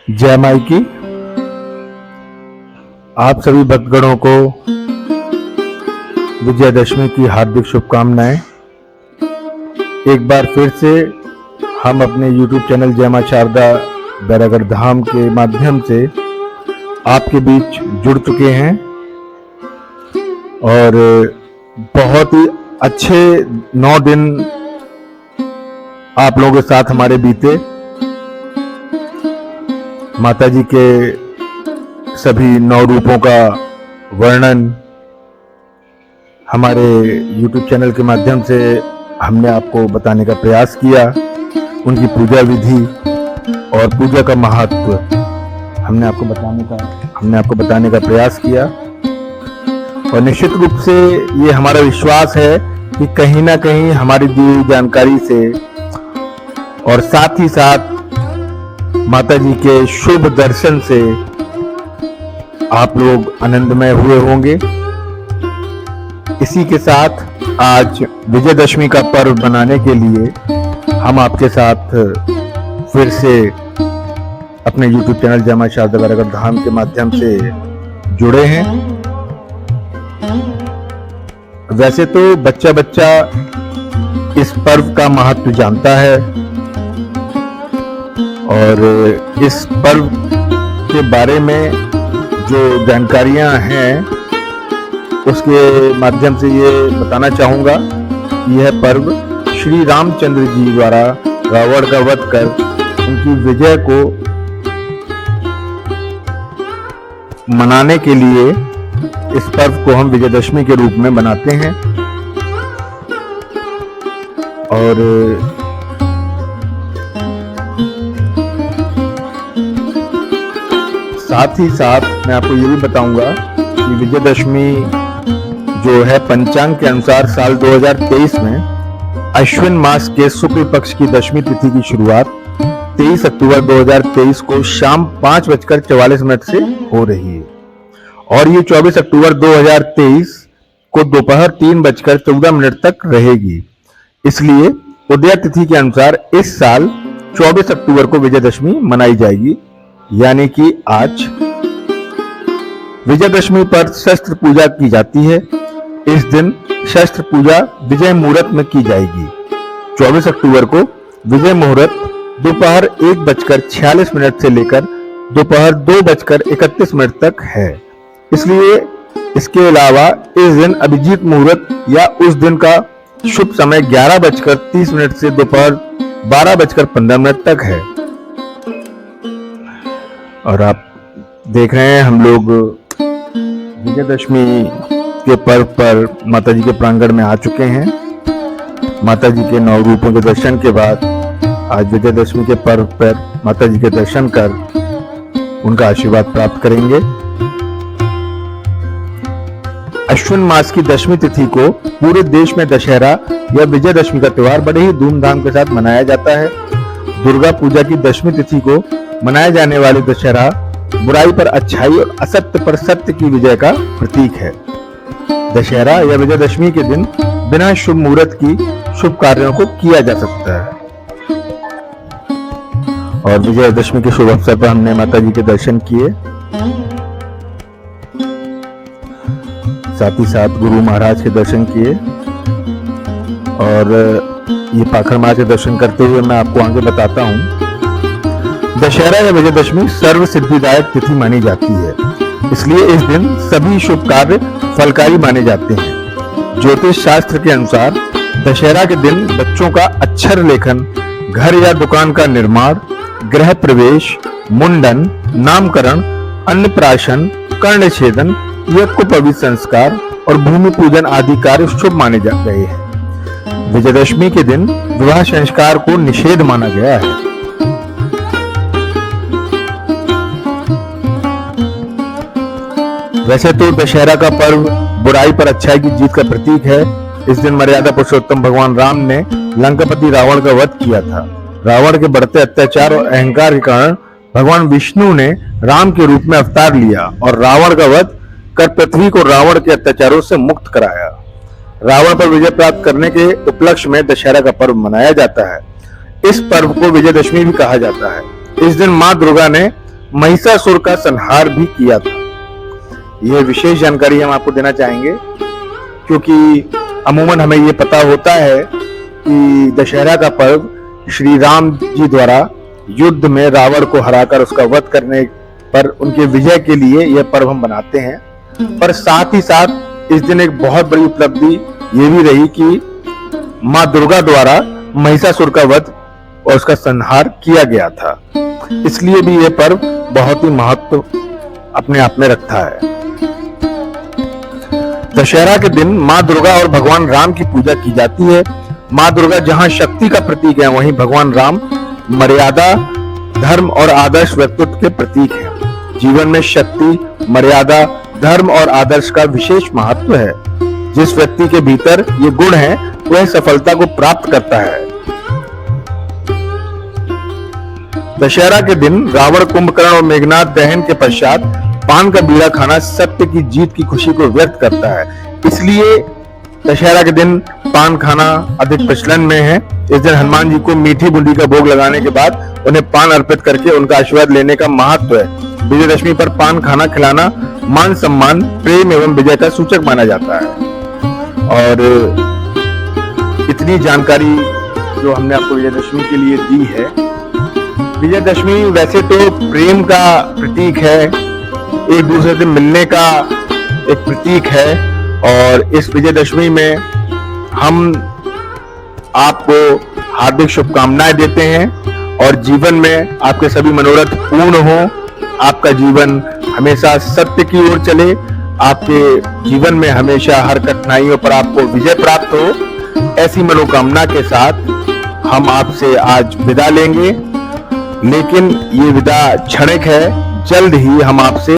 जय माई की। आप सभी भक्तगणों को विजयदशमी की हार्दिक शुभकामनाएं। एक बार फिर से हम अपने YouTube चैनल जय मां शारदा बैरागढ़ धाम के माध्यम से आपके बीच जुड़ चुके हैं और बहुत ही अच्छे 9 दिन आप लोगों के साथ हमारे बीते। माता जी के सभी 9 रूपों का वर्णन हमारे YouTube चैनल के माध्यम से हमने आपको बताने का प्रयास किया। उनकी पूजा विधि और पूजा का महत्व हमने आपको बताने का प्रयास किया और निश्चित रूप से ये हमारा विश्वास है कि कहीं ना कहीं हमारी दी हुई जानकारी से और साथ ही साथ माता जी के शुभ दर्शन से आप लोग आनंदमय हुए होंगे। इसी के साथ आज विजयदशमी का पर्व मनाने के लिए हम आपके साथ फिर से अपने YouTube चैनल जय मां शारदा बैरागढ़ धाम के माध्यम से जुड़े हैं। वैसे तो बच्चा बच्चा इस पर्व का महत्व जानता है और इस पर्व के बारे में जो जानकारियां हैं उसके माध्यम से ये बताना चाहूंगा कि यह पर्व श्री रामचंद्र जी द्वारा रावण का वध कर उनकी विजय को मनाने के लिए इस पर्व को हम विजयदशमी के रूप में मनाते हैं। और साथ ही साथ मैं आपको ये भी बताऊंगा कि विजयदशमी जो है पंचांग के अनुसार साल 2023 में अश्विन मास के शुक्ल पक्ष की दशमी तिथि की शुरुआत 23 अक्टूबर 2023 को शाम 5:44 से हो रही है और ये 24 अक्टूबर 2023 को दोपहर 3:14 तक रहेगी। इसलिए उदय तिथि के अनुसार इस साल 24 अक्टूबर को विजयदशमी मनाई जाएगी, यानी कि आज विजयदशमी पर शस्त्र पूजा की जाती है। इस दिन शस्त्र पूजा विजय मुहूर्त में की जाएगी। 24 अक्टूबर को विजय मुहूर्त दोपहर 1:46 से लेकर दोपहर 2:31 तक है। इसलिए इसके अलावा इस दिन अभिजीत मुहूर्त या उस दिन का शुभ समय 11:30 से दोपहर 12:15 तक है। और आप देख रहे हैं हम लोग विजयदशमी के पर्व पर माता जी के प्रांगण में आ चुके हैं। माता जी के 9 रूपों के दर्शन के बाद आज विजयदशमी के पर्व पर माता जी के दर्शन कर उनका आशीर्वाद प्राप्त करेंगे। अश्विन मास की दशमी तिथि को पूरे देश में दशहरा या विजयदशमी का त्योहार बड़े ही धूमधाम के साथ मनाया जाता है। दुर्गा पूजा की दशमी तिथि को मनाए जाने वाले दशहरा बुराई पर अच्छाई और असत्य पर सत्य की विजय का प्रतीक है। दशहरा या विजयदशमी के दिन बिना शुभ मुहूर्त की शुभ कार्यों को किया जा सकता है और विजयदशमी के शुभ अवसर पर हमने माता जी के दर्शन किए, साथ ही साथ गुरु महाराज के दर्शन किए और ये पाखर महाराज के दर्शन करते हुए मैं आपको आगे बताता हूँ। दशहरा या विजयदशमी सर्व सिद्धिदायक तिथि मानी जाती है, इसलिए इस दिन सभी शुभ कार्य फलकारी माने जाते हैं। ज्योतिष शास्त्र के अनुसार दशहरा के दिन बच्चों का अक्षर लेखन, घर या दुकान का निर्माण, गृह प्रवेश, मुंडन, नामकरण, अन्नप्राशन, कर्णछेदन, यज्ञोपवीत संस्कार और भूमि पूजन आदि कार्य शुभ माने जा रहे हैं। विजयदशमी के दिन विवाह संस्कार को निषेध माना गया है। वैसे तो दशहरा का पर्व बुराई पर अच्छाई की जीत का प्रतीक है। इस दिन मर्यादा पुरुषोत्तम भगवान राम ने लंकापति रावण का वध किया था। रावण के बढ़ते अत्याचार और अहंकार के कारण भगवान विष्णु ने राम के रूप में अवतार लिया और रावण का वध कर पृथ्वी को रावण के अत्याचारों से मुक्त कराया। रावण पर विजय प्राप्त करने के उपलक्ष्य में दशहरा का पर्व मनाया जाता है। इस पर्व को विजयदशमी भी कहा जाता है। इस दिन मां दुर्गा ने महिषासुर का संहार भी किया था। यह विशेष जानकारी हम आपको देना चाहेंगे क्योंकि अमूमन हमें यह पता होता है कि दशहरा का पर्व श्री राम जी द्वारा युद्ध में रावण को हराकर उसका वध करने पर उनके विजय के लिए यह पर्व हम मनाते हैं। पर साथ ही साथ इस दिन एक बहुत बड़ी उपलब्धि ये भी रही कि माँ दुर्गा द्वारा महिषासुर का वध और उसका संहार किया गया था। इसलिए भी यह पर्व बहुत ही महत्व अपने आप में रखता है। दशहरा के दिन माँ दुर्गा और भगवान राम की पूजा की जाती है। माँ दुर्गा जहाँ शक्ति का प्रतीक है, वहीं भगवान राम मर्यादा, धर्म और आदर्श व्यक्तित्व के प्रतीक हैं। जीवन में शक्ति, मर्यादा, धर्म और आदर्श का विशेष महत्व है। जिस व्यक्ति के भीतर ये गुण है वह सफलता को प्राप्त करता है। दशहरा के दिन रावण, कुंभकर्ण और मेघनाथ दहन के पश्चात पान का बीड़ा खाना सत्य की जीत की खुशी को व्यक्त करता है। इसलिए दशहरा के दिन पान खाना अधिक प्रचलन में है। इस दिन हनुमान जी को मीठी बूंदी का भोग लगाने के बाद उन्हें पान अर्पित करके उनका आशीर्वाद लेने का महत्व है। विजयदशमी पर पान खाना खिलाना मान सम्मान, प्रेम एवं विजय का सूचक माना जाता है। और इतनी जानकारी जो हमने आपको विजयदशमी के लिए दी है। विजयदशमी वैसे तो प्रेम का प्रतीक है, एक दूसरे से मिलने का एक प्रतीक है। और इस विजयदशमी में हम आपको हार्दिक शुभकामनाएं देते हैं और जीवन में आपके सभी मनोरथ पूर्ण हो। आपका जीवन हमेशा सत्य की ओर चले। आपके जीवन में हमेशा हर कठिनाइयों पर आपको विजय प्राप्त हो। ऐसी मनोकामना के साथ हम आपसे आज विदा लेंगे, लेकिन ये विदा क्षणिक है। जल्द ही हम आपसे